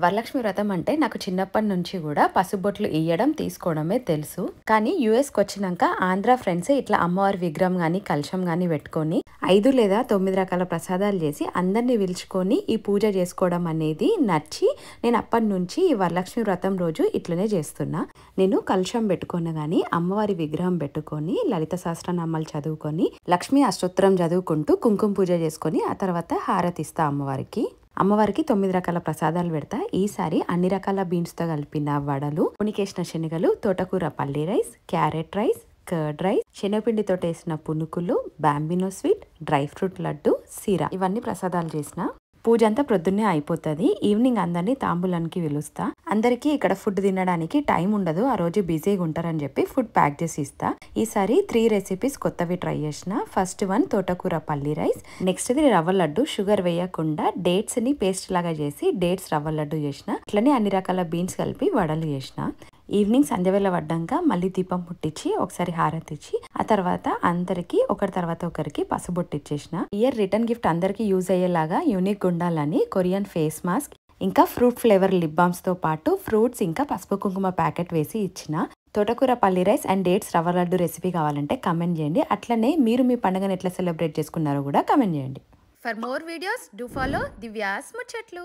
వరలక్ష్మి వ్రతం అంటే నాకు చిన్నప్పటి నుంచి కూడా పసుబొట్లు ఇయ్యడం తీసుకోవడమే తెలుసు. కానీ యుఎస్కి వచ్చినాక ఆంధ్ర ఫ్రెండ్స్ ఇట్లా అమ్మవారి విగ్రహం కానీ కలశం కానీ పెట్టుకొని 5 లేదా 9 రకాల ప్రసాదాలు చేసి అందరినీ పిలుచుకొని ఈ పూజ చేసుకోవడం అనేది నచ్చి నేను అప్పటి నుంచి ఈ వరలక్ష్మి వ్రతం రోజు ఇట్లనే చేస్తున్నా. నేను కలశం పెట్టుకున్న కానీ అమ్మవారి విగ్రహం పెట్టుకొని లలిత సహస్రనామాలు చదువుకొని లక్ష్మీ అష్టోత్తరం చదువుకుంటూ కుంకుమ పూజ చేసుకొని ఆ తర్వాత హారతిస్తా అమ్మవారికి 9 రకాల ప్రసాదాలు పెడతా. ఈసారి అన్ని రకాల బీన్స్తో కలిపిన వడలు, ఉనికేసిన శనగలు, తోటకూర పల్లీ rice, carrot rice, curd rice, శనగపిండితో వేసిన పునుకులు, Bambino sweet, dry fruit laddu, సీరా ఇవన్నీ ప్రసాదాలు చేసిన. పూజ అంతా ప్రొద్దున్నే అయిపోతుంది. ఈవినింగ్ అందరినీ తాంబూలానికి పిలుస్తా. అందరికీ ఇక్కడ ఫుడ్ తినడానికి టైం ఉండదు, ఆ రోజు బిజీగా ఉంటారని చెప్పి ఫుడ్ ప్యాక్ చేసి ఇస్తా. ఈసారి 3 రెసిపీస్ కొత్తవి ట్రై చేసిన. ఫస్ట్ వన్ తోటకూర పల్లీ రైస్, నెక్స్ట్ ది రవ్వ లడ్డు షుగర్ వేయకుండా డేట్స్ ని పేస్ట్ లాగా చేసి డేట్స్ రవ్వ లడ్డు చేసిన. అట్లనే అన్ని రకాల బీన్స్ కలిపి వడలు చేసిన. ఈవినింగ్ సంధ్యవేళ పడ్డాక మళ్ళీ దీపం ముట్టించి ఒకసారి హారతి ఇచ్చి ఆ తర్వాత అందరికి ఒకరి తర్వాత ఒకరికి పసుబొట్టు ఇచ్చేసిన. ఇయర్ రిటర్న్ గిఫ్ట్ అందరికి యూజ్ అయ్యేలాగా యూనిక్ ఉండాలని కొరియన్ ఫేస్ మాస్క్ ఇంకా ఫ్రూట్ ఫ్లేవర్ లిప్ బామ్స్ తో పాటు ఫ్రూట్స్ ఇంకా పసుపు కుంకుమ ప్యాకెట్ వేసి ఇచ్చిన. తోటకూర పల్లీ రైస్ అండ్ డేట్స్ రవ్వ లడ్డు రెసిపీ కావాలంటే కమెంట్ చేయండి. అట్లనే మీరు మీ పండుగను ఎట్లా సెలబ్రేట్ చేసుకున్నారో కూడా కమెంట్ చేయండి. For more videos, do follow Divya's Muchatlu.